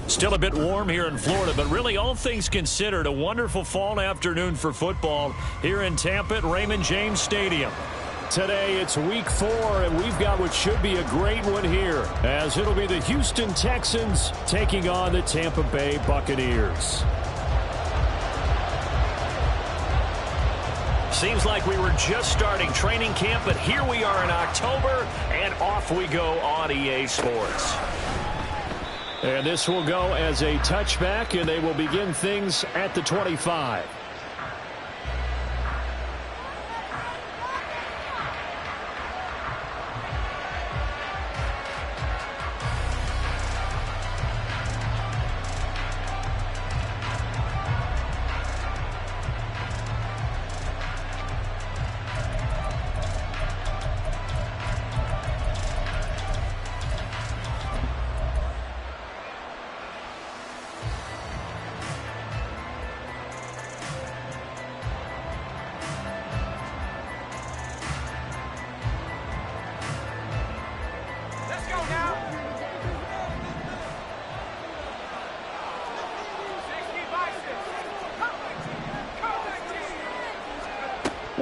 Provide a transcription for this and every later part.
Still a bit warm here in Florida, but really all things considered, a wonderful fall afternoon for football here in Tampa at Raymond James Stadium. Today it's week 4, and we've got what should be a great one here, as it'll be the Houston Texans taking on the Tampa Bay Buccaneers. Seems like we were just starting training camp, but here we are in October, and off we go on EA Sports. And this will go as a touchback, and they will begin things at the 25.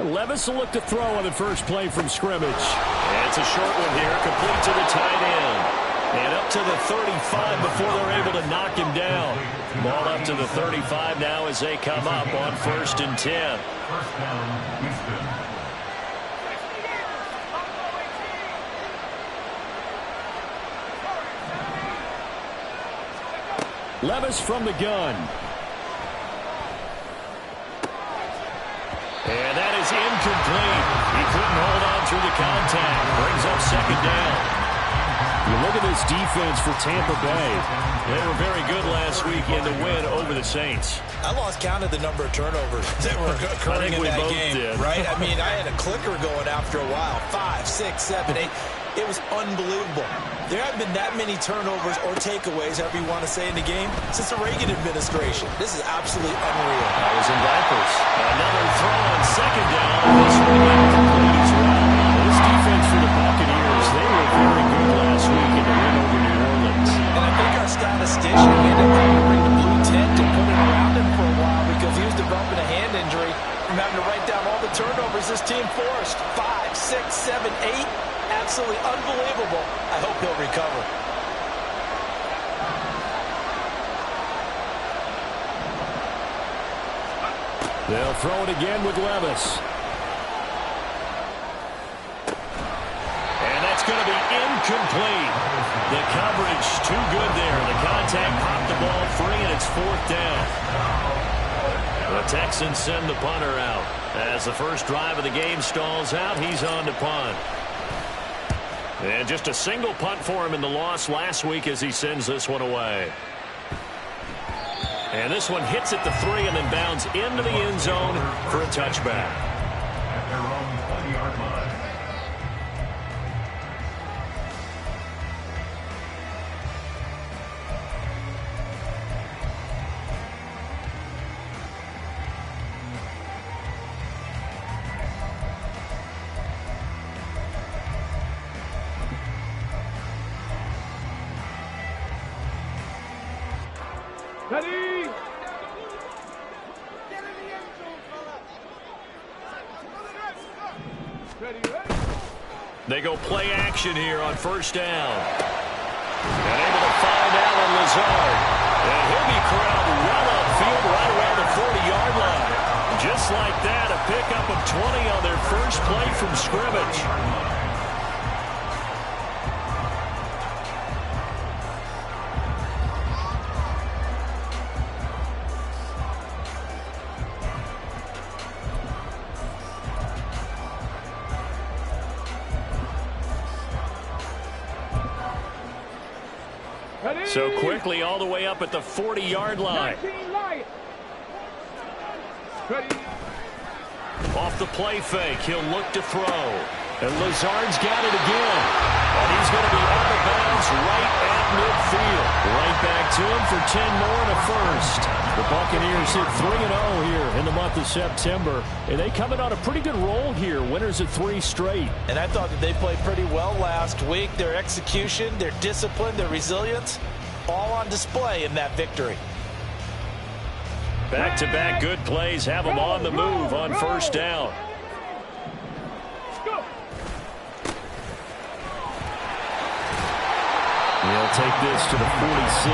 Levis will look to throw on the first play from scrimmage. And it's a short one here, complete to the tight end. And up to the 35 before they're able to knock him down. Ball up to the 35 now as they come up on 1st and 10. First down, Houston. Levis from the gun. And that is incomplete. He couldn't hold on through the contact. Brings up 2nd down. You look at this defense for Tampa Bay. They were very good last week in the win over the Saints. I lost count of the number of turnovers that were occurring in that game. Did. Right? I mean, I had a clicker going after a while. 5, 6, 7, 8. It was unbelievable. There haven't been that many turnovers or takeaways, however you want to say, in the game since the Reagan administration. This is absolutely unreal. I was in diapers. Another throw on 2nd down. This one incomplete as well. This defense for the Buccaneers, they were very good last week in the win over New Orleans. And I think our statistician ended up having to bring the blue tent and put it around him for a while because he was developing a hand injury from having to write down all the turnovers this team forced. 5, 6, 7, 8. Absolutely unbelievable. I hope he'll recover. They'll throw it again with Levis. And that's going to be incomplete. The coverage too good there. The contact popped the ball free, and it's 4th down. The Texans send the punter out. As the first drive of the game stalls out, he's on to punt. And just a single punt for him in the loss last week as he sends this one away. And this one hits at the 3 and then bounds into the end zone for a touchback. At their own 20-yard line. Ready? They go play action here on 1st down. And able to find Alan Lazard. And he'll be corralled well upfield right around the 40-yard line. Just like that, a pickup of 20 on their first play from scrimmage. So quickly all the way up at the 40-yard line. Off the play fake, he'll look to throw. And Lazard's got it again. And he's going to be out of bounds right at midfield. Right back to him for 10 more and a first. The Buccaneers hit 3-0 here in the month of September. And they come in on a pretty good roll here. Winners of 3 straight. And I thought that they played pretty well last week. Their execution, their discipline, their resilience. all on display in that victory. Back-to-back good plays have them on the move on first down. He'll take this to the 46.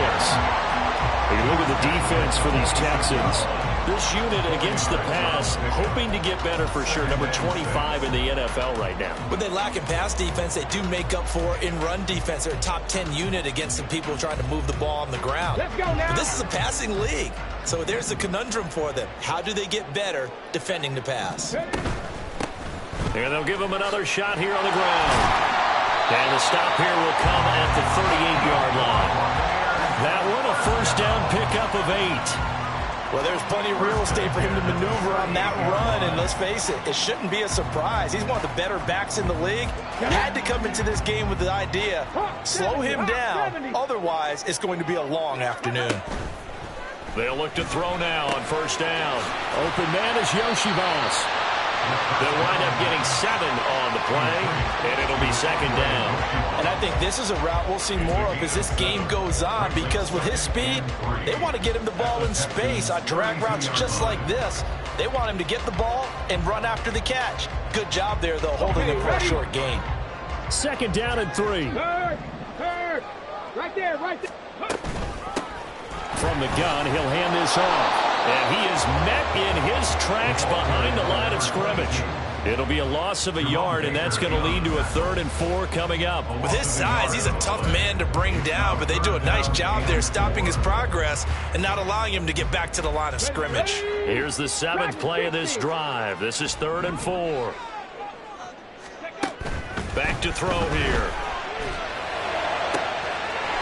You look at the defense for these Texans. This unit against the pass, hoping to get better for sure. Number 25 in the NFL right now. What they lack in pass defense, they do make up for in run defense. They're a top 10 unit against some people trying to move the ball on the ground. Let's go now. But this is a passing league. So there's the conundrum for them. How do they get better defending the pass? And they'll give him another shot here on the ground. And the stop here will come at the 38-yard line. That one a first down pickup of 8. Well, there's plenty of real estate for him to maneuver on that run, and let's face it, it shouldn't be a surprise. He's one of the better backs in the league. Had to come into this game with the idea, slow him down, otherwise it's going to be a long afternoon. They'll look to throw now on first down. Open man is Yoshibas. They'll wind up getting 7 on the play, and it'll be second down. And I think this is a route we'll see more of as this game goes on, because with his speed, they want to get him the ball in space on drag routes just like this. They want him to get the ball and run after the catch. Good job there, though, holding him for a short gain. Second down and 3. Third. Right there, right there. From the gun, he'll hand this off. And he is met in his tracks behind the line of scrimmage. It'll be a loss of a yard, and that's going to lead to a 3rd and 4 coming up. With his size, he's a tough man to bring down, but they do a nice job there stopping his progress and not allowing him to get back to the line of scrimmage. Here's the 7th play of this drive. This is 3rd and 4. Back to throw here.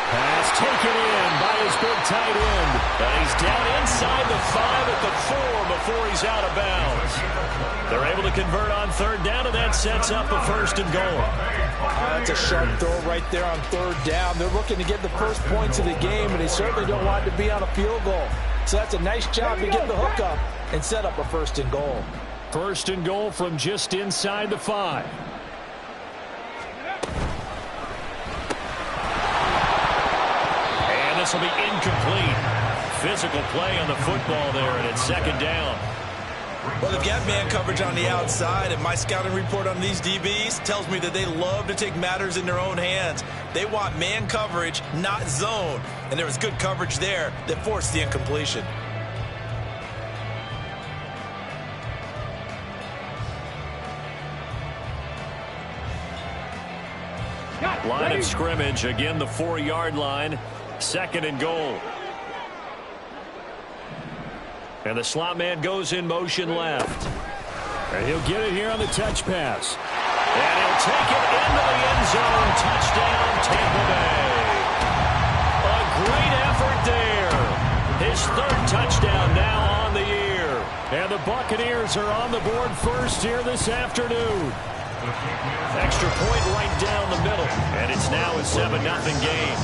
Pass taken in by his big tight end. And he's down inside the 5 at the 4 before he's out of bounds. They're able to convert on 3rd down, and that sets up a 1st and goal. That's a sharp throw right there on 3rd down. They're looking to get the first points of the game, and they certainly don't want it to be on a field goal. So that's a nice job to get the hook up and set up a 1st and goal. 1st and goal from just inside the 5. This will be incomplete. Physical play on the football there, and it's 2nd down. Well, they've got man coverage on the outside, and my scouting report on these DBs tells me that they love to take matters in their own hands. They want man coverage, not zone. And there was good coverage there that forced the incompletion. Line of scrimmage, again the 4-yard line. 2nd and goal. And the slot man goes in motion left. And he'll get it here on the touch pass. And he'll take it into the end zone. Touchdown, Tampa Bay. A great effort there. His 3rd touchdown now on the year. And the Buccaneers are on the board first here this afternoon. Extra point right down the middle. And it's now a 7-0 game.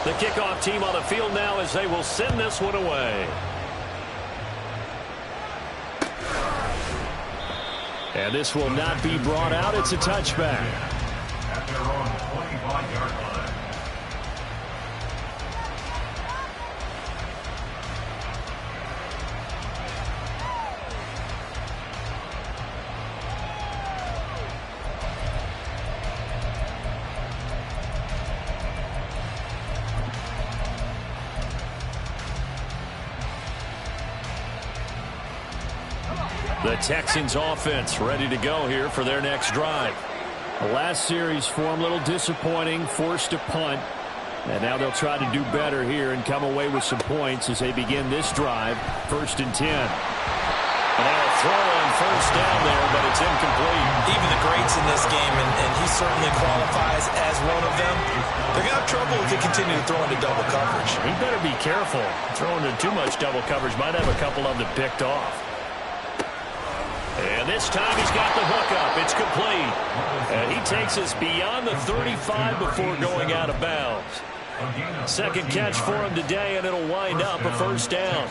The kickoff team on the field now as they will send this one away. And this will not be brought out. It's a touchback. At their own 25-yard line. The Texans offense ready to go here for their next drive. The last series for them a little disappointing, forced a punt. And now they'll try to do better here and come away with some points as they begin this drive. 1st and 10. And they'll throw on first down there, but it's incomplete. Even the greats in this game, and he certainly qualifies as one of them, they're going to have trouble if they continue to throw into double coverage. He better be careful. Throwing into too much double coverage might have a couple of them picked off. And this time he's got the hook up. It's complete. And he takes us beyond the 35 before going out of bounds. Second catch for him today, and it'll wind up a first down.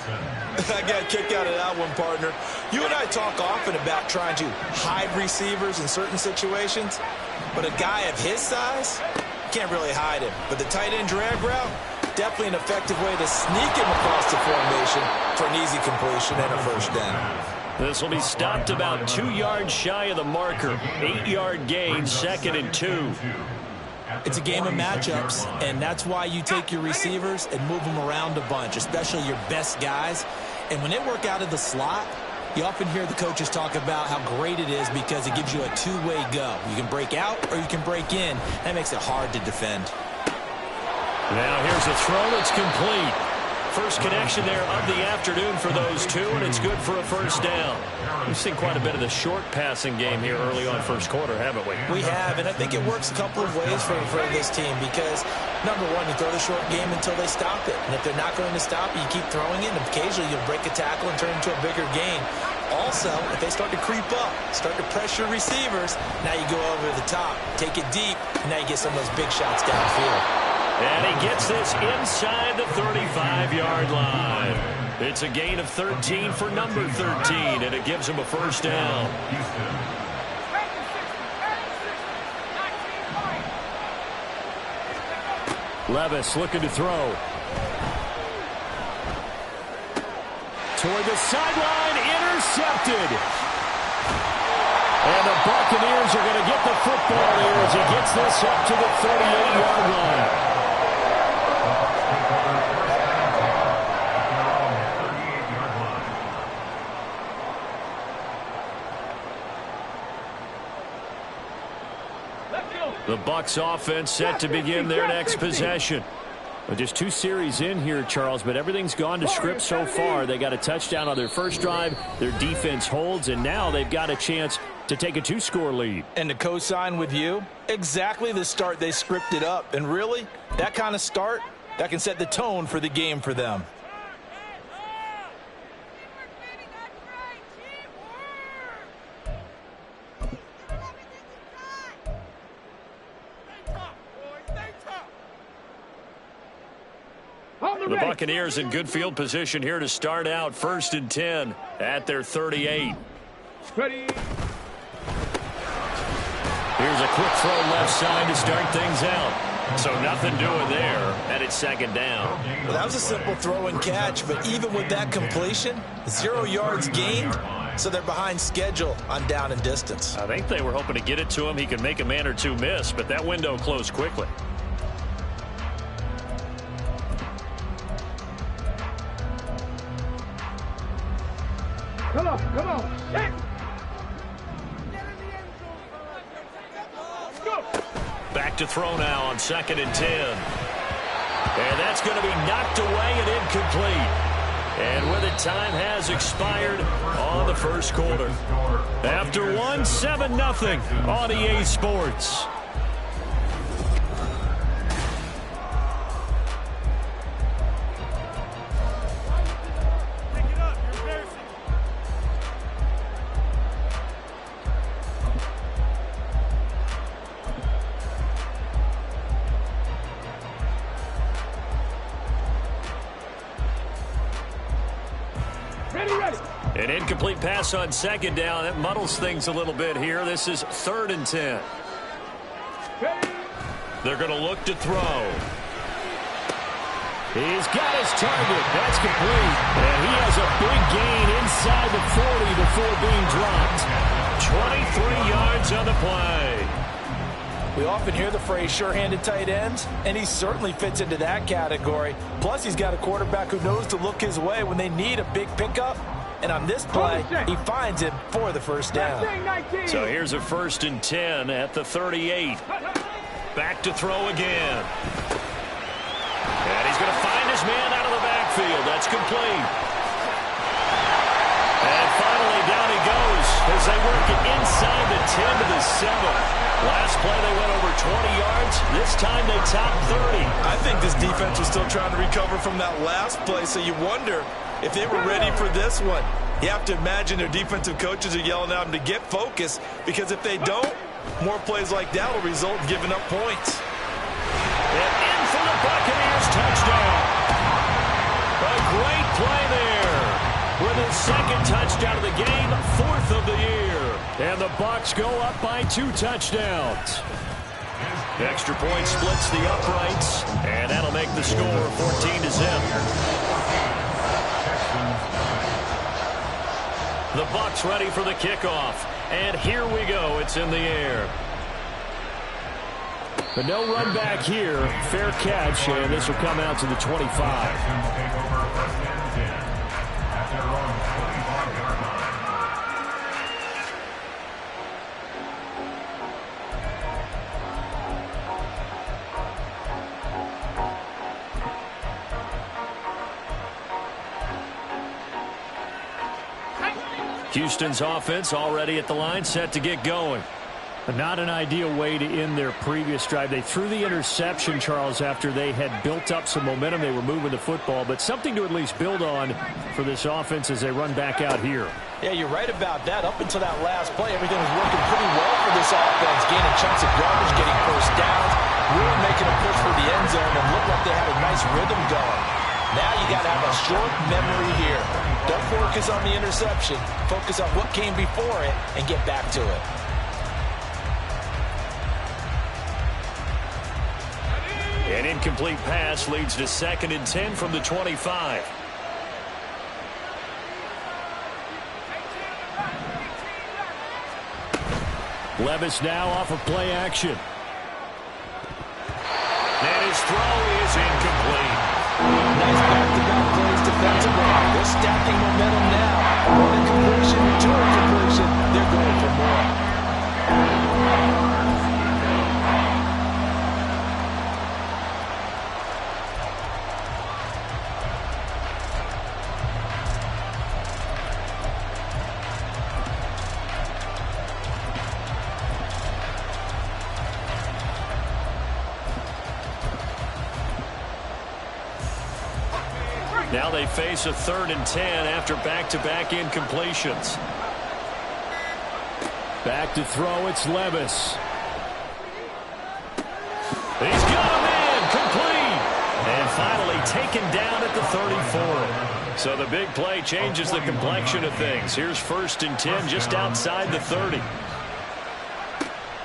I got a kick out of that one, partner. You and I talk often about trying to hide receivers in certain situations, but a guy of his size, can't really hide him. But the tight end drag route, definitely an effective way to sneak him across the formation for an easy completion and a first down. This will be stopped about 2 yards shy of the marker. 8-yard gain, 2nd and 2. It's a game of matchups, and that's why you take your receivers and move them around a bunch, especially your best guys. And when they work out of the slot, you often hear the coaches talk about how great it is because it gives you a two-way go. You can break out or you can break in. That makes it hard to defend. Now here's a throw that's complete. First connection there of the afternoon for those two, and it's good for a first down. We've seen quite a bit of the short passing game here early on first quarter, haven't we? We have, and I think it works a couple of ways for this team because, number one, you throw the short game until they stop it. And if they're not going to stop it, you keep throwing it, and occasionally you'll break a tackle and turn it into a bigger gain. Also, if they start to creep up, start to pressure receivers, now you go over the top, take it deep, and now you get some of those big shots downfield. And he gets this inside the 35-yard line. It's a gain of 13 for number 13, and it gives him a first down. Levis looking to throw. Toward the sideline, intercepted. And the Buccaneers are going to get the football here as he gets this up to the 38-yard line. The Bucs offense set to begin their next possession. Well, just 2 series in here, Charles, but everything's gone to script so far. They got a touchdown on their first drive. Their defense holds, and now they've got a chance to take a 2-score lead. And to co-sign with you, exactly the start they scripted up. And really, that kind of start, that can set the tone for the game for them. The Buccaneers in good field position here to start out 1st and 10 at their 38. Ready. Here's a quick throw left side to start things out. So nothing doing there, and it's 2nd down. Well, that was a simple throw and catch, but even with that completion, 0 yards gained, so they're behind schedule on down and distance. I think they were hoping to get it to him. He could make a man or two miss, but that window closed quickly. Come on, come on. Hey. Go. Back to throw now on 2nd and 10. And that's going to be knocked away and incomplete. And with it, time has expired on the first quarter. After one, 7-0 on EA Sports. An incomplete pass on 2nd down. That muddles things a little bit here. This is 3rd and 10. They're going to look to throw. He's got his target. That's complete. And he has a big gain inside the 40 before being dropped. 23 yards on the play. We often hear the phrase sure-handed tight ends, and he certainly fits into that category. Plus, he's got a quarterback who knows to look his way when they need a big pickup. And on this play, he finds him for the first down. So here's a 1st and 10 at the 38. Back to throw again. And he's going to find his man out of the backfield. That's complete. And finally, down he goes as they work it inside the 10 to the 7. Last play, they went over 20 yards. This time, they topped 30. I think this defense was still trying to recover from that last play, so you wonder if they were ready for this one. You have to imagine their defensive coaches are yelling at them to get focused, because if they don't, more plays like that will result in giving up points. And in for the Buccaneers touchdown. A great play there. With his second touchdown of the game, 4th of the year. And the Bucs go up by 2 touchdowns. Extra point splits the uprights, and that'll make the score 14-0. The Bucs ready for the kickoff. And here we go. It's in the air. But no run back here. Fair catch, and this will come out to the 25. Houston's offense already at the line, set to get going. Not an ideal way to end their previous drive. They threw the interception, Charles, after they had built up some momentum. They were moving the football, but something to at least build on for this offense as they run back out here. Yeah, you're right about that. Up until that last play, everything was working pretty well for this offense, gaining chunks of yardage, getting first downs, really making a push for the end zone, and looked like they had a nice rhythm going. Now you got to have a short memory here. Don't focus on the interception. Focus on what came before it and get back to it. An incomplete pass leads to 2nd and 10 from the 25. Levis now off of play action. And his throw is incomplete. Nice back-to-back plays defensively. They're stacking momentum now. One incompletion, 2 incompletion. They're going for more. Now they face a 3rd and 10 after back-to-back incompletions. Back to throw, it's Levis. He's got him in, complete. And finally taken down at the 34. So the big play changes the complexion of things. Here's 1st and 10 just outside the 30.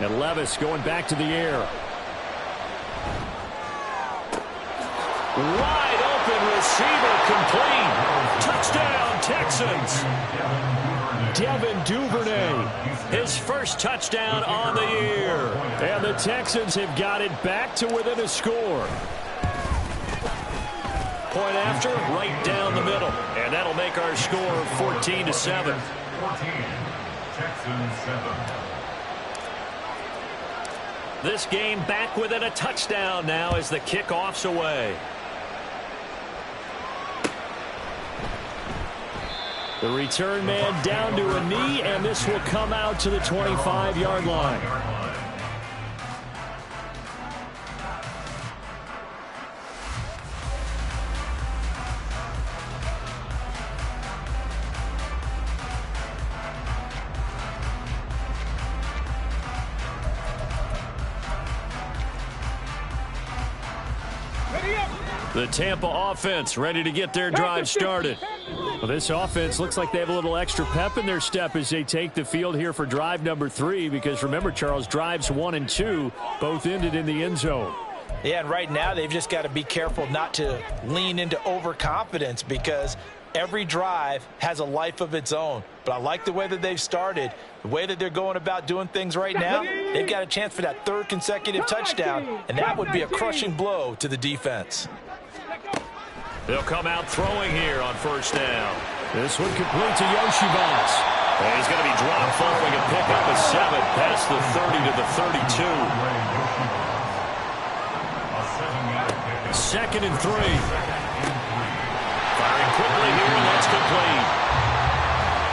And Levis going back to the air. Wide open receiver complete. Touchdown, Texans. Devin Duvernay, his first touchdown on the year. And the Texans have got it back to within a score. Point after, right down the middle. And that'll make our score 14-7. 14, Texans 7. This game back within a touchdown now as the kickoff's away. The return man down to a knee, and this will come out to the 25-yard line. The Tampa offense ready to get their drive started. Well, this offense looks like they have a little extra pep in their step as they take the field here for drive number 3, because remember, Charles, drives 1 and 2 both ended in the end zone. Yeah, and right now they've just got to be careful not to lean into overconfidence, because every drive has a life of its own. But I like the way that they've started, the way that they're going about doing things right now. They've got a chance for that 3rd consecutive touchdown, and that would be a crushing blow to the defense. They'll come out throwing here on 1st down. This one complete to Yoshibas. And he's going to be dropped following a pickup of 7 past the 30 to the 32. 2nd and 3. Firing quickly here, and that's complete.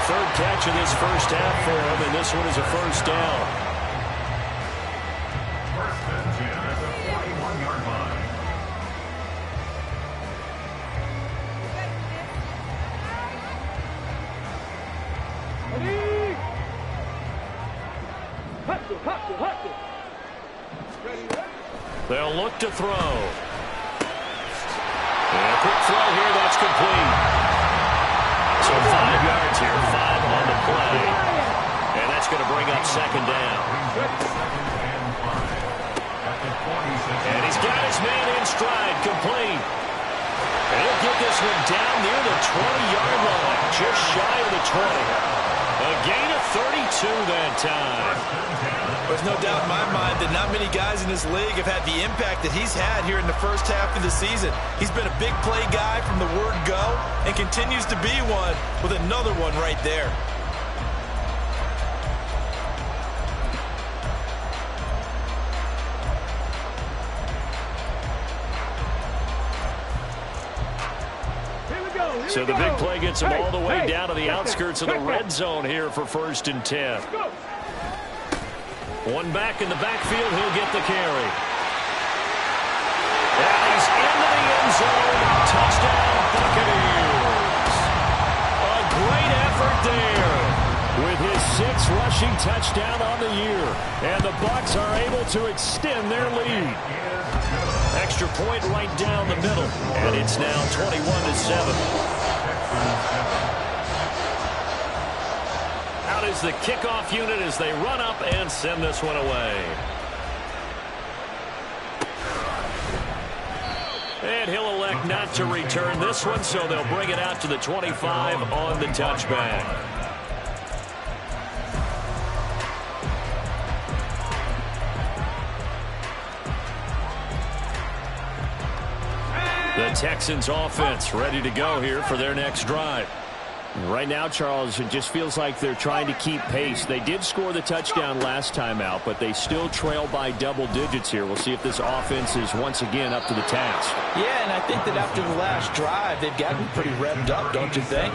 3rd catch of this first half for him, and this one is a 1st down. 1st and 10 at the 41-yard line. Hustle, hustle, hustle. Ready, ready. They'll look to throw. And a quick throw here, that's complete. So 5 yards here, 5 on the play. And that's going to bring up second down. And he's got his man in stride, complete. And he'll get this one down near the 20-yard line, just shy of the 20. A gain of 32 that time. There's no doubt in my mind that not many guys in this league have had the impact that he's had here in the first half of the season. He's been a big play guy from the word go and continues to be one with another one right there. So the big play gets him all the way down to the outskirts of the red zone here for 1st and 10. One back in the backfield, he'll get the carry. And he's into the end zone. Touchdown, Buccaneers. A great effort there with his 6th rushing touchdown on the year. And the Bucs are able to extend their lead. Extra point right down the middle. And it's now 21-7. Out is the kickoff unit as they run up and send this one away. And he'll elect not to return this one, so they'll bring it out to the 25 on the touchback. The Texans offense ready to go here for their next drive. Right now, Charles, it just feels like they're trying to keep pace. They did score the touchdown last time out, but they still trail by double digits here. We'll see if this offense is once again up to the task. Yeah, and I think that after the last drive, they've gotten pretty revved up, don't you think?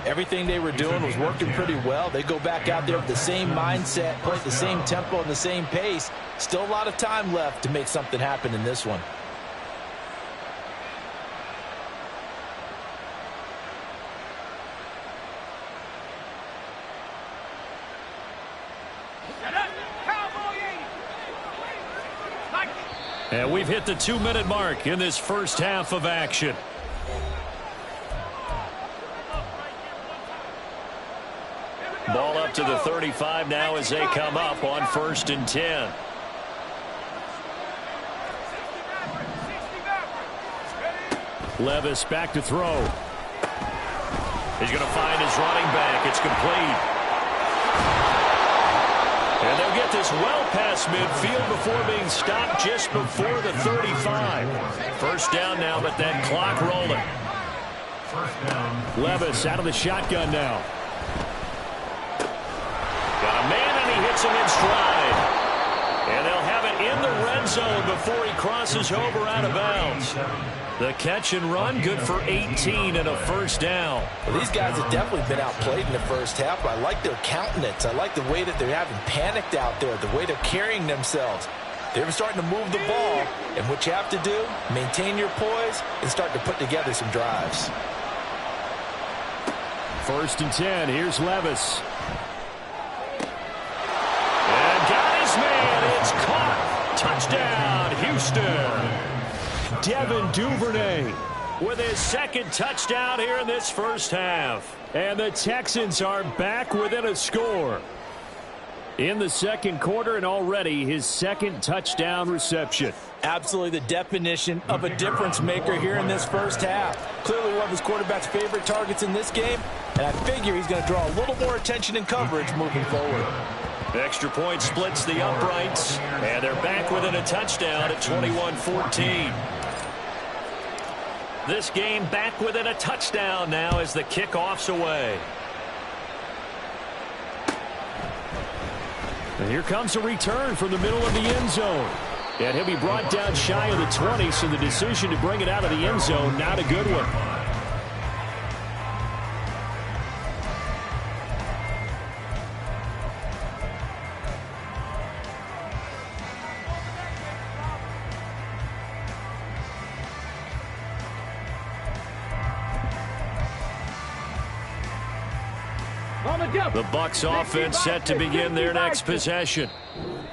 Everything they were doing was working pretty well. They go back out there with the same mindset, play at the same tempo and the same pace. Still a lot of time left to make something happen in this one. And we've hit the 2-minute mark in this first half of action. Ball up to the 35 now as they come up on 1st and 10. Levis back to throw. He's going to find his running back. It's complete. And they'll get this well past midfield before being stopped just before the 35. First down now, but that clock rolling. Levis out of the shotgun now. Got a man, and he hits him in stride. And they'll have it in the red zone before he crosses over out of bounds. The catch and run, good for 18 and a first down. Well, these guys have definitely been outplayed in the first half. I like their countenance. I like the way that they're having panicked out there, the way they're carrying themselves. They're starting to move the ball, and what you have to do, maintain your poise and start to put together some drives. 1st and 10, here's Levis. And got his man, it's caught. Touchdown, Houston. Devin Duvernay with his 2nd touchdown here in this first half. And the Texans are back within a score in the 2nd quarter, and already his 2nd touchdown reception. Absolutely the definition of a difference maker here in this first half. Clearly one of his quarterback's favorite targets in this game, and I figure he's going to draw a little more attention and coverage moving forward. The extra point splits the uprights, and they're back within a touchdown at 21-14. This game back within a touchdown now as the kickoff's away. And here comes a return from the middle of the end zone. And he'll be brought down shy of the 20, so the decision to bring it out of the end zone, not a good one. The Bucs offense set to begin their next possession.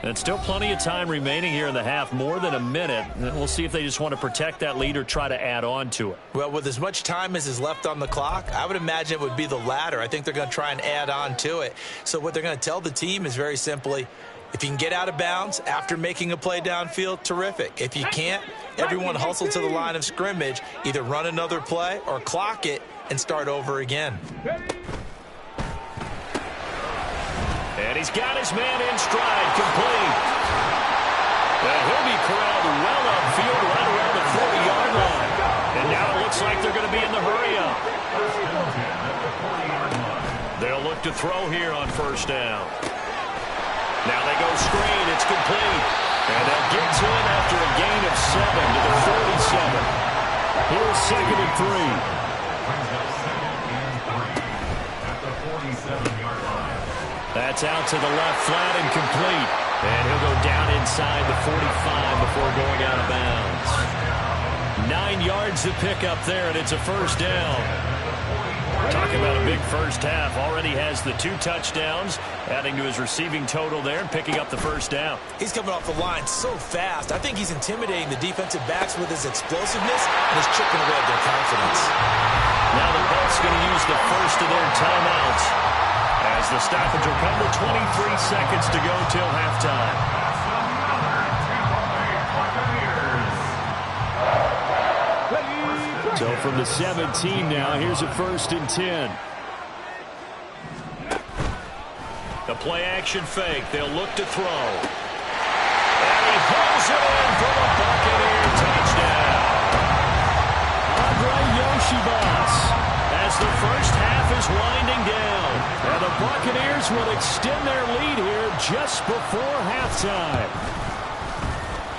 And still plenty of time remaining here in the half, more than a minute. We'll see if they just want to protect that lead or try to add on to it. Well, with as much time as is left on the clock, I would imagine it would be the latter. I think they're going to try and add on to it. So what they're going to tell the team is very simply, if you can get out of bounds after making a play downfield, terrific. If you can't, everyone hustle to the line of scrimmage, either run another play or clock it and start over again. And he's got his man in stride, complete. Well, he'll be corralled well upfield right around the 40-yard line. And now it looks like they're going to be in the hurry-up. They'll look to throw here on first down. Now they go screen. It's complete. And they'll get to him after a gain of 7 to the 47. Here's 2nd and 3. That's out to the left flat and complete. And he'll go down inside the 45 before going out of bounds. 9 yards to pick up there, and it's a first down. Talking about a big first half. Already has the 2 touchdowns, adding to his receiving total there and picking up the first down. He's coming off the line so fast. I think he's intimidating the defensive backs with his explosiveness, and he's chipping away at their confidence. Now the Bucs going to use the first of their timeouts, as the stoppage will come to 23 seconds to go till halftime. So from the 17 now, here's a 1st and 10. The play-action fake. They'll look to throw. And he hauls it in for the Buccaneer touchdown. Andre Yoshibas, as the first half is winding down. And the Buccaneers will extend their lead here just before halftime.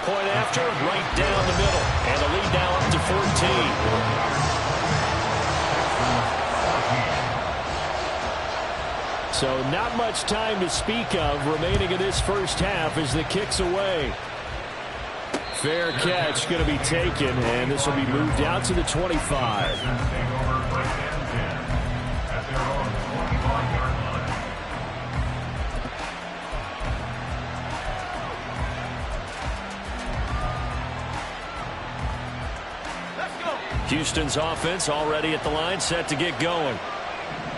Point after, right down the middle. And the lead now up to 14. So not much time to speak of remaining in this first half as the kick's away. Fair catch going to be taken, and this will be moved out to the 25. Houston's offense already at the line, set to get going.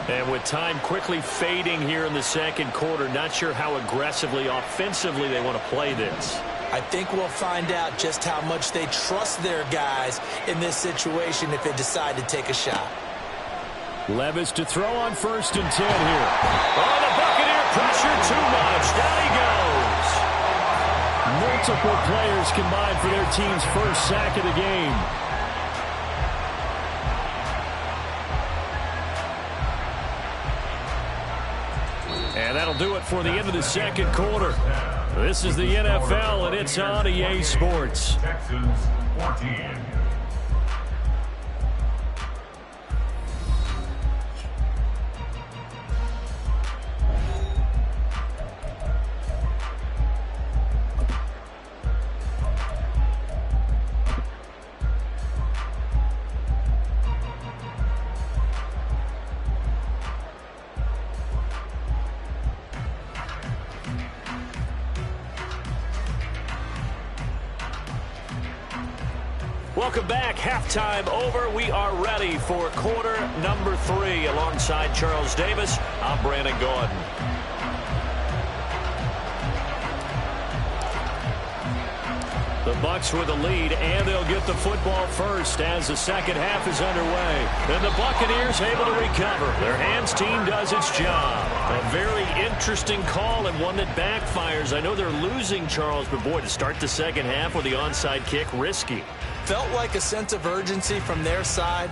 And with time quickly fading here in the second quarter, not sure how aggressively, offensively they want to play this. I think we'll find out just how much they trust their guys in this situation if they decide to take a shot. Levis to throw on 1st and 10 here. Oh, the Buccaneer pressure too much. Down he goes. Multiple players combined for their team's first sack of the game. And that'll do it for the end of the second quarter. This is the NFL, and it's on EA Sports. Texans 14. Welcome back. Halftime over. We are ready for quarter number 3. Alongside Charles Davis, I'm Brandon Gaudin. The Bucs with a lead, and they'll get the football first as the second half is underway. And the Buccaneers able to recover. Their hands team does its job. A very interesting call and one that backfires. I know they're losing, Charles, but boy, to start the second half with the onside kick, risky. Felt like a sense of urgency from their side,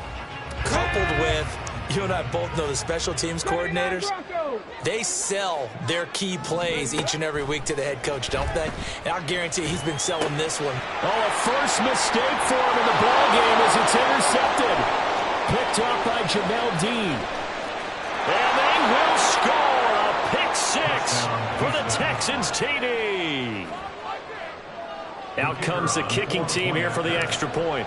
coupled with, you and I both know the special teams coordinators, they sell their key plays each and every week to the head coach, don't they? And I guarantee he's been selling this one. Oh, a first mistake for him in the ball game as it's intercepted. Picked off by Jamel Dean. And they will score a pick 6 for the Texans TD. Out comes the kicking team here for the extra point.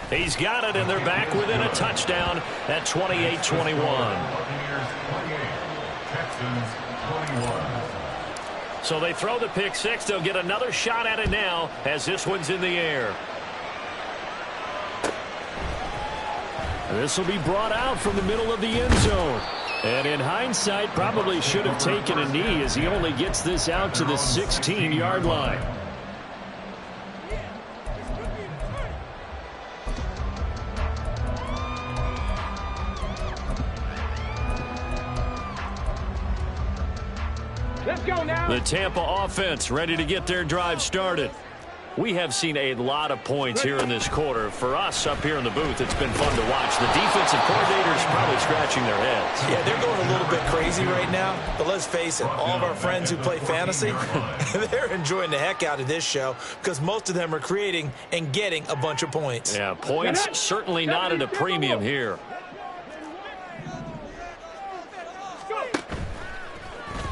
He's got it, and they're back within a touchdown at 28-21. Texans 21. So they throw the pick six. They'll get another shot at it now as this one's in the air. This will be brought out from the middle of the end zone. And in hindsight, probably should have taken a knee as he only gets this out to the 16-yard line. Let's go now. The Tampa offense ready to get their drive started. We have seen a lot of points here in this quarter. For us up here in the booth, it's been fun to watch. The defensive coordinators probably scratching their heads. Yeah, they're going a little bit crazy right now. But let's face it, all of our friends who play fantasy, they're enjoying the heck out of this show because most of them are creating and getting a bunch of points. Yeah, points certainly not at a premium here.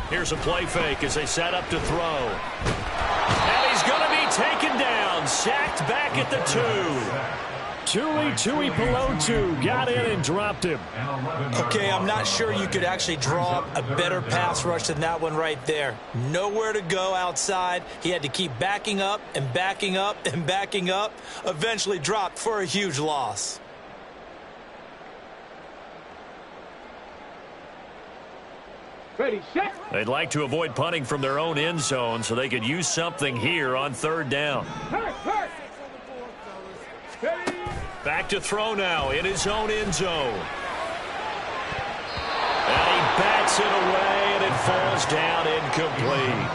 Here's a play fake as they set up to throw. And he's going to be taken down, sacked back at the 2. Tui Pelotu got in and dropped him. Okay, I'm not sure you could actually draw up a better pass rush than that one right there. Nowhere to go outside. He had to keep backing up and backing up and backing up. Eventually dropped for a huge loss. Ready, set. They'd like to avoid punting from their own end zone so they could use something here on third down. Hurt. Ready. Back to throw now in his own end zone. And he bats it away, and it falls down incomplete.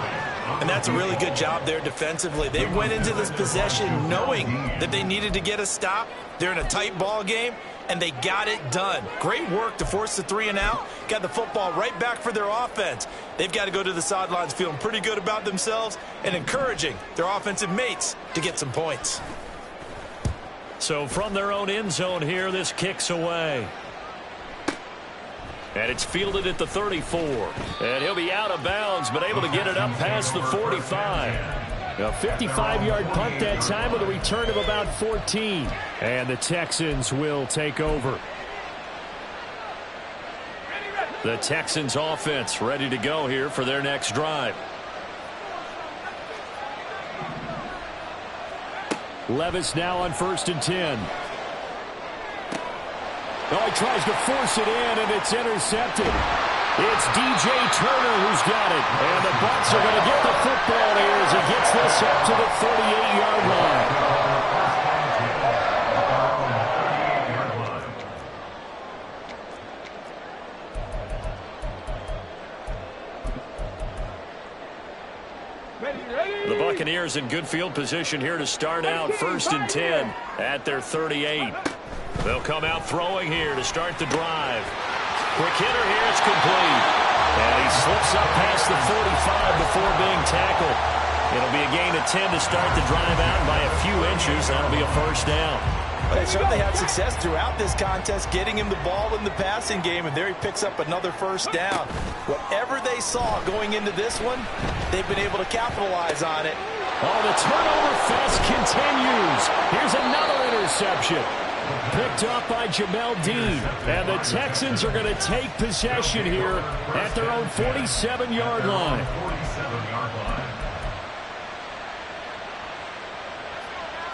And that's a really good job there defensively. They went into this possession knowing that they needed to get a stop. They're in a tight ball game, and they got it done. Great work to force the 3 and out. Got the football right back for their offense. They've got to go to the sidelines feeling pretty good about themselves and encouraging their offensive mates to get some points. So from their own end zone here, this kicks away. And it's fielded at the 34. And he'll be out of bounds, but able to get it up past the 45. A 55-yard punt that time with a return of about 14. And the Texans will take over. The Texans offense ready to go here for their next drive. Levis now on 1st and 10. Oh, he tries to force it in, and it's intercepted. It's DJ Turner who's got it. And the Bucs are going to get the football here as he gets this up to the 38-yard line. The Buccaneers in good field position here to start out 1st and 10 at their 38. They'll come out throwing here to start the drive. Quick hitter here, it's complete. And he slips up past the 45 before being tackled. It'll be a gain of 10 to start the drive out by a few inches. That'll be a first down. They certainly had success throughout this contest, getting him the ball in the passing game, and there he picks up another first down. Whatever they saw going into this one, they've been able to capitalize on it. Oh, the turnover fest continues. Here's another interception. Picked up by Jamel Dean. And the Texans are going to take possession here at their own 47-yard line.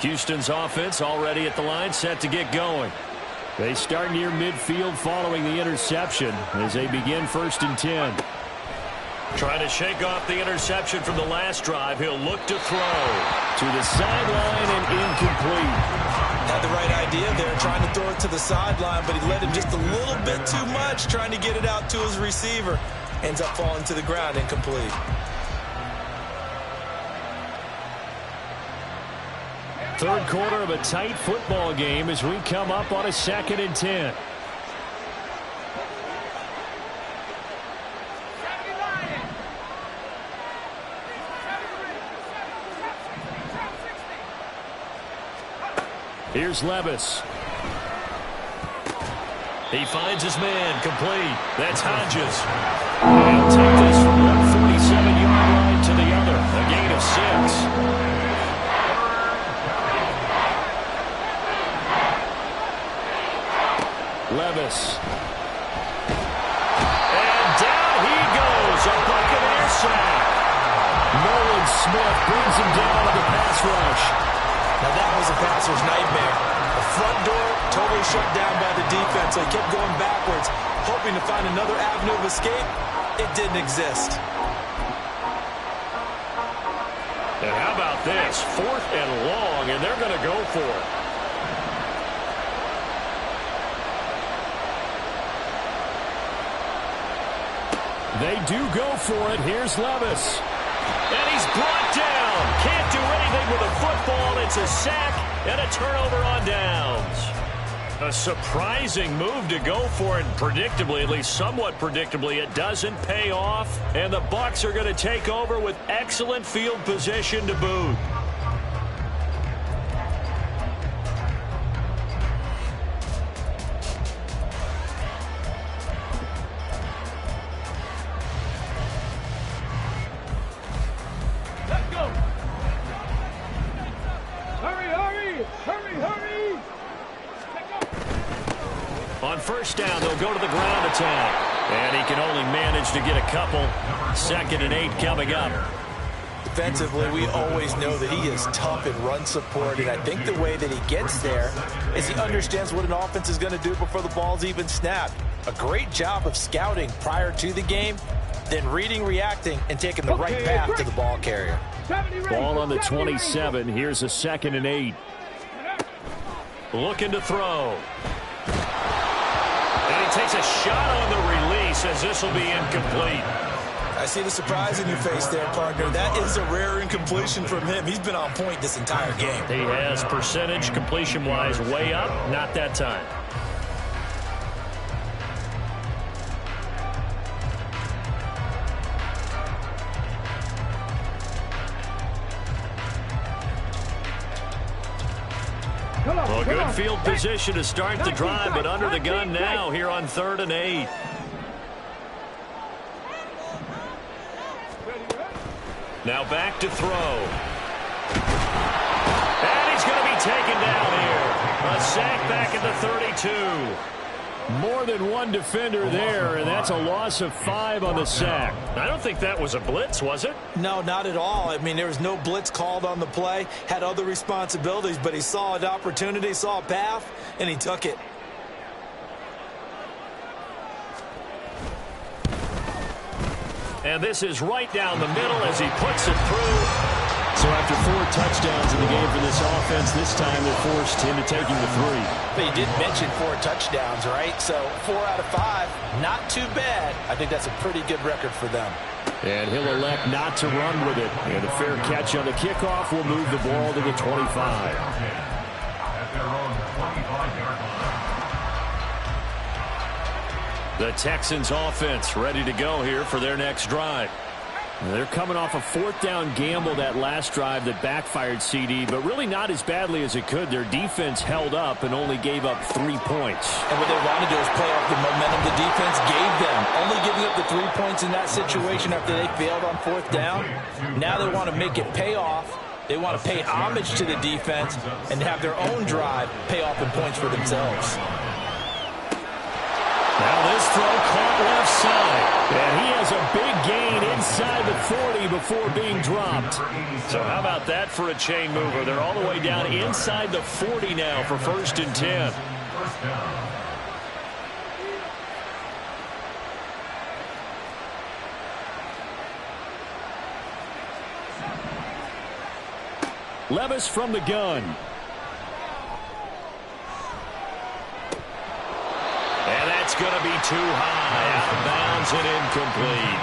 Houston's offense already at the line, set to get going. They start near midfield following the interception as they begin 1st and 10. Trying to shake off the interception from the last drive. He'll look to throw. To the sideline and incomplete. Had the right idea there, trying to throw it to the sideline, but he let him just a little bit too much, trying to get it out to his receiver. Ends up falling to the ground, incomplete. Third quarter of a tight football game as we come up on a 2nd and 10. Here's Levis. He finds his man, complete. That's Hodges. He'll take this from one 47-yard line to the other. A gain of 6. Levis. And down he goes. Smith brings him down on the pass rush. Now that was a passer's nightmare. The front door totally shut down by the defense, so he kept going backwards, hoping to find another avenue of escape. It didn't exist. And how about this? 4th and long, and they're going to go for it. They do go for it. Here's Levis. And he's brought down. Can't do anything with a football. It's a sack and a turnover on downs. A surprising move to go for it. Predictably, at least somewhat predictably, it doesn't pay off. And the Bucs are going to take over with excellent field position to boot. Let's go. Hurry, hurry, hurry, hurry. On first down, they'll go to the ground attack. And he can only manage to get a couple. 2nd and 8 coming up. Defensively, we always know that he is tough in run support, and I think the way that he gets there is he understands what an offense is going to do before the ball's even snapped. A great job of scouting prior to the game, then reading, reacting, and taking the right path to the ball carrier. Ball on the 27. Here's a 2nd and 8. Looking to throw. And he takes a shot on the release as this will be incomplete. I see the surprise in your face there, partner. That is a rare incompletion from him. He's been on point this entire game. He has percentage completion-wise way up. Not that time. Well, good field position to start the drive, but under the gun now here on 3rd and 8. Now back to throw. And he's going to be taken down here. A sack back at the 32. More than one defender there, and that's a loss of 5 on the sack. I don't think that was a blitz, was it? No, not at all. I mean, there was no blitz called on the play. Had other responsibilities, but he saw an opportunity, saw a path, and he took it. And this is right down the middle as he puts it through. So after 4 touchdowns in the game for this offense, this time they're forced into taking the 3. But you did mention 4 touchdowns, right? So 4 out of 5, not too bad. I think that's a pretty good record for them. And he'll elect not to run with it. And a fair catch on the kickoff will move the ball to the 25. At their own 25-yard line. The Texans offense ready to go here for their next drive. They're coming off a 4th down gamble that last drive that backfired CD, but really not as badly as it could. Their defense held up and only gave up 3 points. And what they want to do is play off the momentum the defense gave them. Only giving up the 3 points in that situation after they failed on 4th down. Now they want to make it pay off. They want to pay homage to the defense and have their own drive pay off in points for themselves. Now this throw caught left side. And he has a big gain inside the 40 before being dropped. So how about that for a chain mover? They're all the way down inside the 40 now for 1st and 10. First down. Levis from the gun. And that's going to be too high. Out of bounds and incomplete.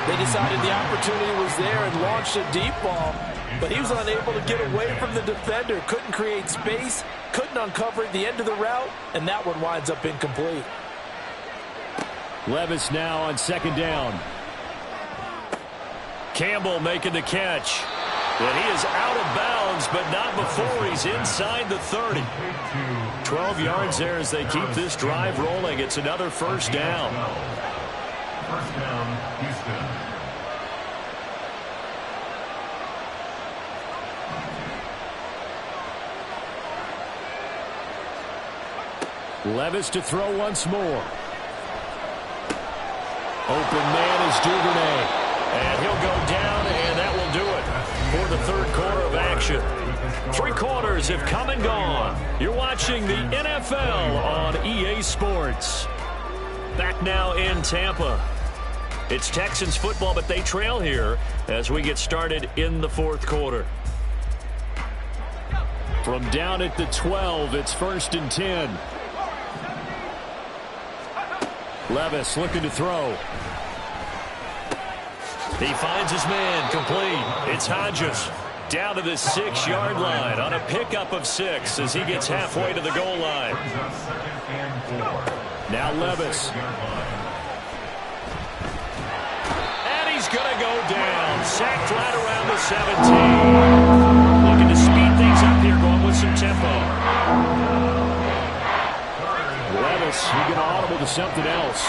They decided the opportunity was there and launched a deep ball, but he was unable to get away from the defender. Couldn't create space, couldn't uncover at the end of the route, and that one winds up incomplete. Levis now on 2nd down. Campbell making the catch. And he is out of bounds, but not before he's inside the 30. 12 yards there as they keep this drive rolling. It's another 1st down. First down, Houston. Levis to throw once more. Open man is Duvernay. And he'll go down, and that will do it. have come and gone. You're watching the NFL on EA Sports. Back now in Tampa. It's Texans football, but they trail here as we get started in the fourth quarter. From down at the 12, it's 1st and 10. Levis looking to throw. He finds his man, complete. It's Hodges down to the 6-yard line on a pickup of 6 as he gets halfway to the goal line. Now Levis. And he's going to go down. Sacked right around the 17. Looking to speed things up here, going with some tempo. Levis, he get audible to something else.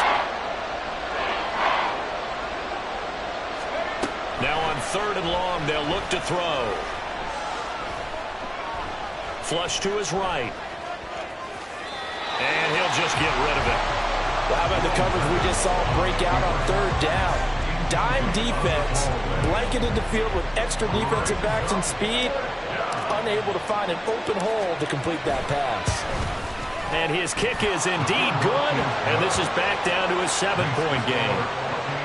Now on 3rd and long, they'll look to throw. Flush to his right. And he'll just get rid of it. Well, how about the coverage we just saw break out on 3rd down? Dime defense, blanketed the field with extra defensive backs and speed, unable to find an open hole to complete that pass. And his kick is indeed good, and this is back down to a 7-point game.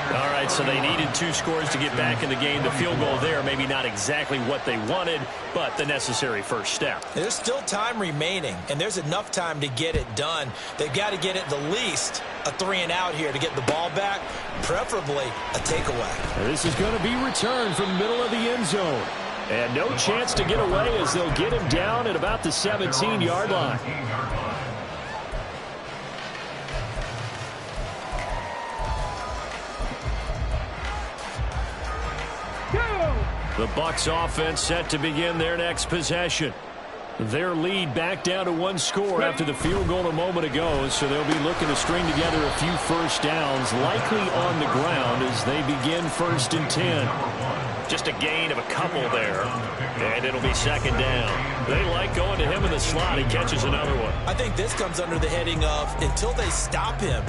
All right, so they needed 2 scores to get back in the game. The field goal there, maybe not exactly what they wanted, but the necessary first step. There's still time remaining, and there's enough time to get it done. They've got to get at the least a 3-and-out here to get the ball back, preferably a takeaway. This is going to be returned from the middle of the end zone. And no chance to get away as they'll get him down at about the 17-yard line. The Bucs offense set to begin their next possession. Their lead back down to 1 score after the field goal a moment ago, so they'll be looking to string together a few first downs, likely on the ground as they begin 1st and 10. Just a gain of a couple there, and it'll be 2nd down. They like going to him in the slot. He catches another one. I think this comes under the heading of until they stop him,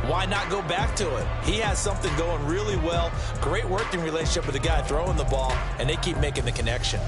why not go back to it? He has something going really well. Great working relationship with the guy throwing the ball, and they keep making the connection.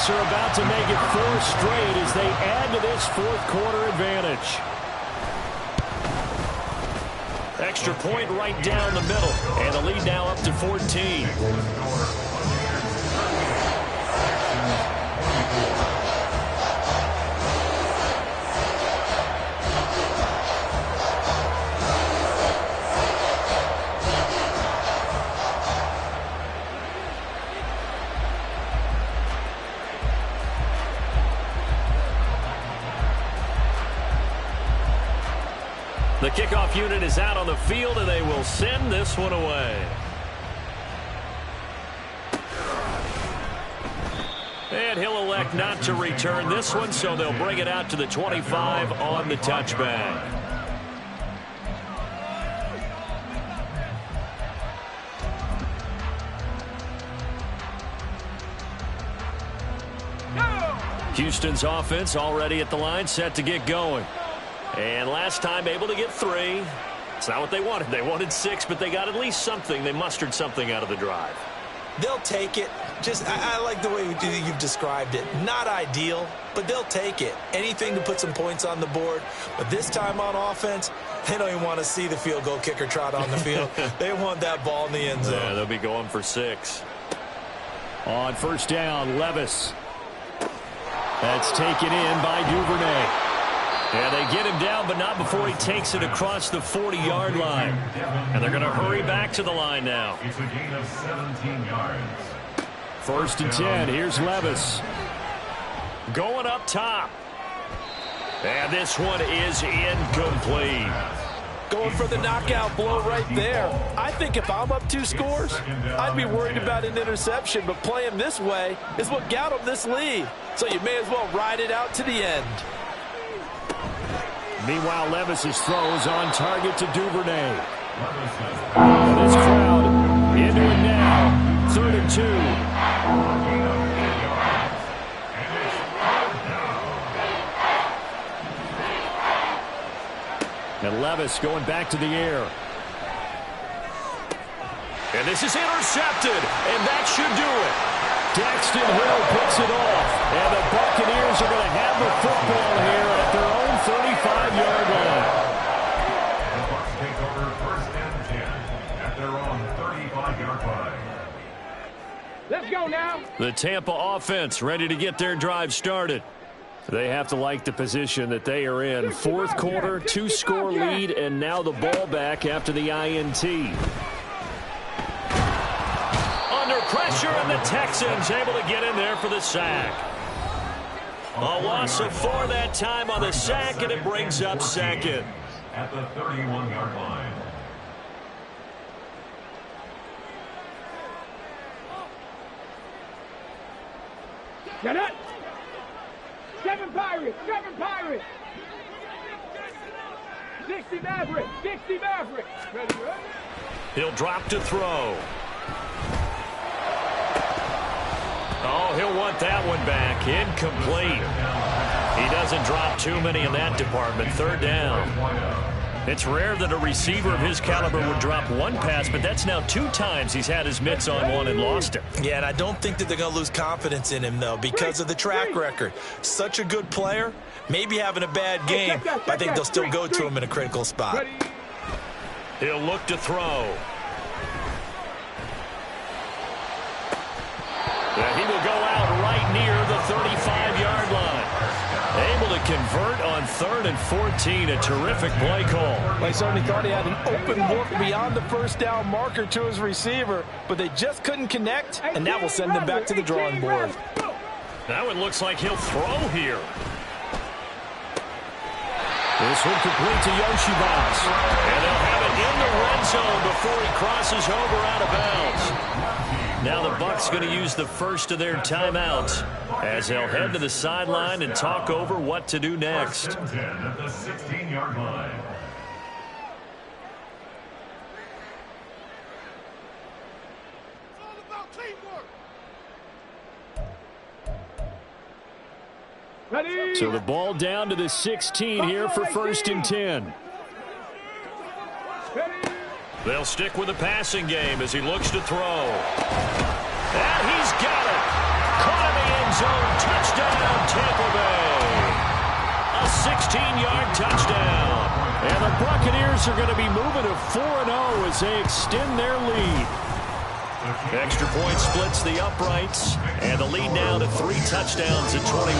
Bucs are about to make it 4 straight as they add to this fourth quarter advantage. Extra point right down the middle, and the lead now up to 14. The kickoff unit is out on the field, and they will send this one away. And he'll elect not to return this one, so they'll bring it out to the 25 on the touchback. Houston's offense already at the line, set to get going. And last time able to get 3. It's not what they wanted. They wanted 6, but they got at least something. They mustered something out of the drive. They'll take it. I like the way you've described it. Not ideal, but they'll take it. Anything to put some points on the board. But this time on offense, they don't even want to see the field goal kicker trot on the field. They want that ball in the end zone. Yeah, they'll be going for 6. On first down, Levis. That's taken in by Duvernay. And they get him down, but not before he takes it across the 40-yard line. And they're going to hurry back to the line now. It's a gain of 17 yards. First and 10. Here's Levis. Going up top. And this one is incomplete. Going for the knockout blow right there. I think if I'm up 2 scores, I'd be worried about an interception, but playing this way is what got them this lead. So you may as well ride it out to the end. Meanwhile, Levis's throws on target to Duvernay. And this crowd into it now. 3rd and 2. And Levis going back to the air. And this is intercepted, and that should do it. Daxton Hill picks it off, and the Buccaneers are going to have the football here at their own 35-yard line. The Bucs take over 1st and 10 at their own 35-yard line. Let's go now. The Tampa offense ready to get their drive started. They have to like the position that they are in. 4th quarter, 2-score lead, and now the ball back after the INT. Under pressure, and the Texans able to get in there for the sack. A loss of 4 that time on the sack, and it brings up 2nd. At the 31-yard line. Get it. 7 Pirates. 7 Pirates. 60 Mavericks. 60 Mavericks. Ready, ready? He'll drop to throw. Oh, he'll want that one back. Incomplete. He doesn't drop too many in that department. 3rd down. It's rare that a receiver of his caliber would drop 1 pass, but that's now 2 times he's had his mitts on one and lost it. Yeah, and I don't think that they're going to lose confidence in him, though, because of the track record. Such a good player, maybe having a bad game, but I think they'll still go to him in a critical spot. He'll look to throw. And he will go out right near the 35-yard line. Able to convert on 3rd and 14. A terrific play call. Well, he certainly thought he had an open look beyond the first down marker to his receiver, but they just couldn't connect, and that will send them back to the drawing board. That one looks like he'll throw here. This one complete to Yoshibas. And they'll have it in the red zone before he crosses over out of bounds. Now the Bucs going to use the first of their timeouts as they'll head to the sideline and talk over what to do next. 1st and 10 at the 16-yard line. It's all about teamwork. Ready? So the ball down to the 16 here for 1st and 10. Ready? They'll stick with the passing game as he looks to throw. And he's got it. Caught in the end end zone. Touchdown, Tampa Bay. A 16-yard touchdown. And the Buccaneers are going to be moving to 4-0 as they extend their lead. Extra point splits the uprights, and the lead now to 3 touchdowns at 21.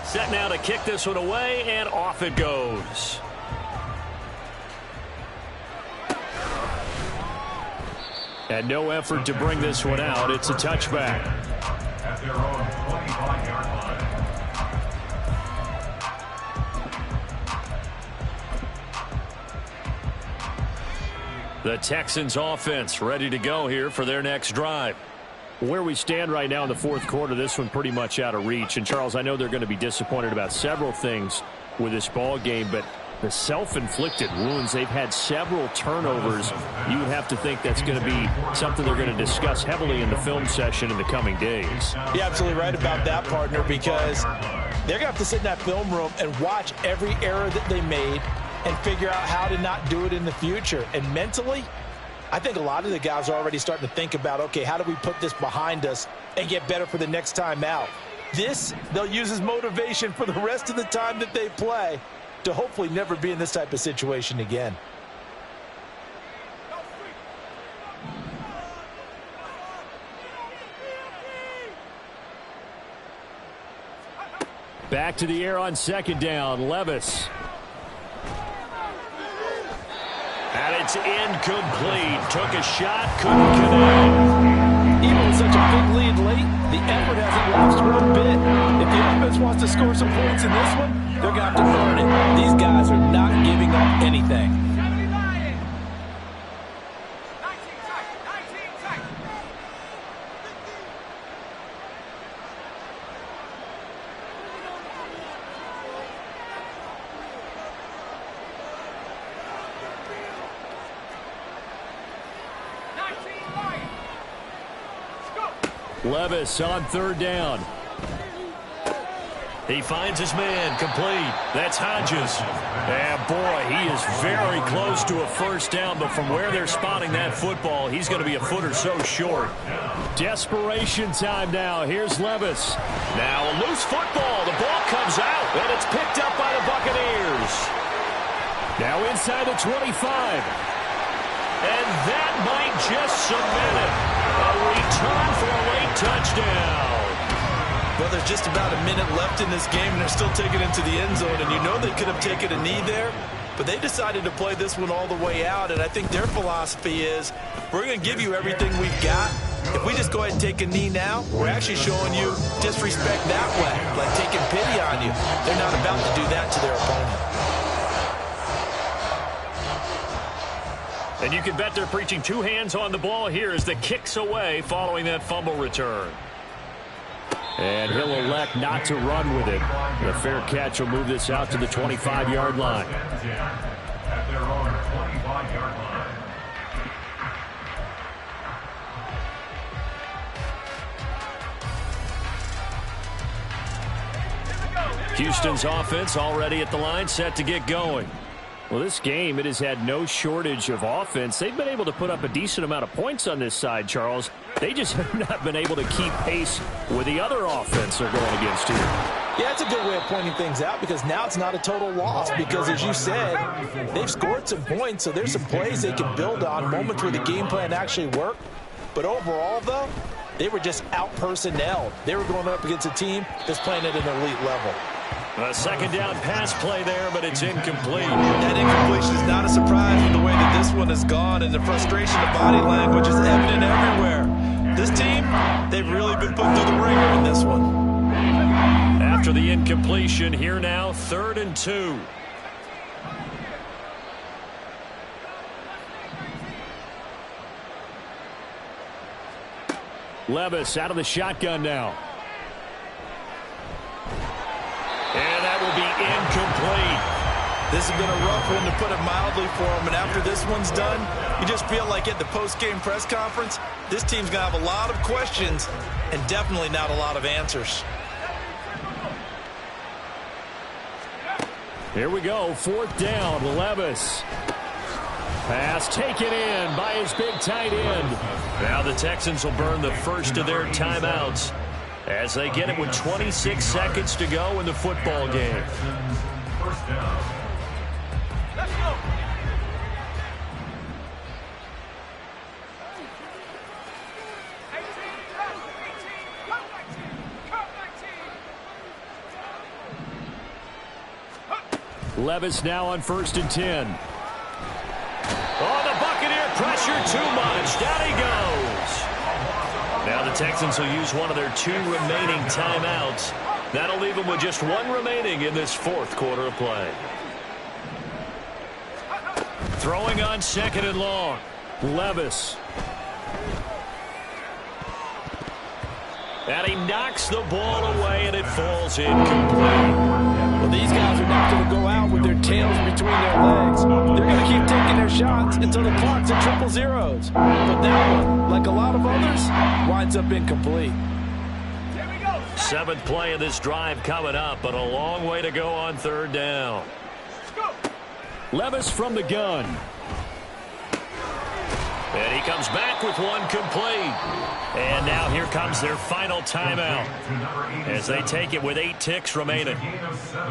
Set now to kick this one away, and off it goes. And no effort to bring this one out. It's a touchback. At their own 25-yard line. The Texans offense ready to go here for their next drive. Where we stand right now in the fourth quarter, this one pretty much out of reach. And, Charles, I know they're going to be disappointed about several things with this ball game, but the self-inflicted wounds, they've had several turnovers. You would have to think that's going to be something they're going to discuss heavily in the film session in the coming days. You're absolutely right about that, partner, because they're going to have to sit in that film room and watch every error that they made and figure out how to not do it in the future. And mentally, I think a lot of the guys are already starting to think about, okay, how do we put this behind us and get better for the next time out? This, they'll use as motivation for the rest of the time that they play to hopefully never be in this type of situation again. Back to the air on second down. Levis. And it's incomplete. Took a shot, couldn't connect. Even with such a big lead late, the effort hasn't lost one bit. If the offense wants to score some points in this one, they're going to have to earn it. These guys are not giving up anything. Levis on third down. He finds his man, complete. That's Hodges. And boy, he is very close to a first down, but from where they're spotting that football, he's going to be a foot or so short. Desperation time now. Here's Levis. Now a loose football. The ball comes out, and it's picked up by the Buccaneers. Now inside the 25. And that might just cement it. A return for a late touchdown. Well, there's just about a minute left in this game, and they're still taking it to the end zone. And you know they could have taken a knee there, but they decided to play this one all the way out. And I think their philosophy is, we're going to give you everything we've got. If we just go ahead and take a knee now, we're actually showing you disrespect that way, like taking pity on you. They're not about to do that to their opponent. And you can bet they're preaching two hands on the ball here as the kick's away following that fumble return. And he'll elect not to run with it. The fair catch will move this out to the 25-yard line. At their own 25-yard line. Houston's offense already at the line, set to get going. Well, this game, it has had no shortage of offense. They've been able to put up a decent amount of points on this side, Charles. They just have not been able to keep pace with the other offense they're going against here. Yeah, it's a good way of pointing things out because now it's not a total loss because, as you said, they've scored some points, so there's some plays they can build on, moments where the game plan actually worked. But overall, though, they were just out-personnelled. They were going up against a team that's playing at an elite level. A second down pass play there, but it's incomplete. That incompletion is not a surprise with the way that this one has gone, and the frustration of body language is evident everywhere. This team, they've really been put through the ringer in this one. After the incompletion, here now, 3rd and 2. Levis out of the shotgun now. And that will be incomplete. This has been a rough one, to put it mildly, for him. And after this one's done, you just feel like at the post-game press conference, this team's going to have a lot of questions and definitely not a lot of answers. Here we go, 4th down, Levis. Pass taken in by his big tight end. Now the Texans will burn the first of their timeouts as they get it with 26 seconds to go in the football game. First down. Let's go. Levis now on 1st and 10. Oh, the Buccaneer pressure too much. Down he goes. Now the Texans will use one of their 2 remaining timeouts. That'll leave them with just 1 remaining in this 4th quarter of play. Throwing on 2nd and long. Levis. And he knocks the ball away, and it falls incomplete. Well, these guys are not going to go out with their tails between their legs. They're going to keep taking their shots until the clock's at triple zeros. But that one, like a lot of others, winds up incomplete. 7th play of this drive coming up, but a long way to go on 3rd down. Levis from the gun. And he comes back with one complete. And now here comes their final timeout as they take it with 8 ticks remaining.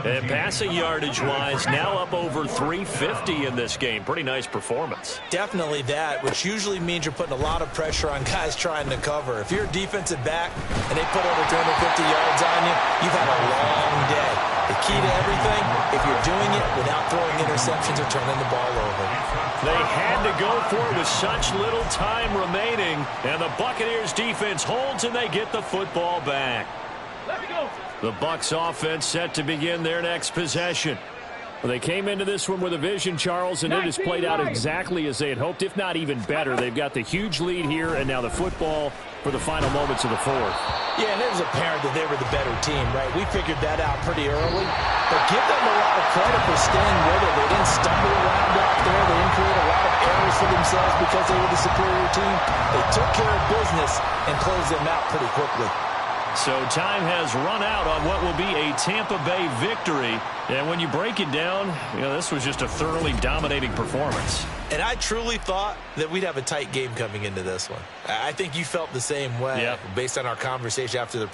And passing yardage-wise, now up over 350 in this game. Pretty nice performance. Definitely that, which usually means you're putting a lot of pressure on guys trying to cover. If you're a defensive back and they put over 250 yards on you, you've had a long day. The key to everything, if you're doing it without throwing interceptions or turning the ball over. They had to go for it with such little time remaining, and the Buccaneers defense holds and they get the football back. The Bucs offense set to begin their next possession. Well, they came into this one with a vision, Charles, and it has played out exactly as they had hoped, if not even better. They've got the huge lead here, and now the football for the final moments of the 4th. Yeah, and it was apparent that they were the better team, right? We figured that out pretty early. But give them a lot of credit for staying with it. They didn't stumble around out there. They didn't create a lot of errors for themselves because they were the superior team. They took care of business and closed them out pretty quickly. So time has run out on what will be a Tampa Bay victory. And when you break it down, this was just a thoroughly dominating performance. And I truly thought that we'd have a tight game coming into this one. I think you felt the same way based on our conversation after the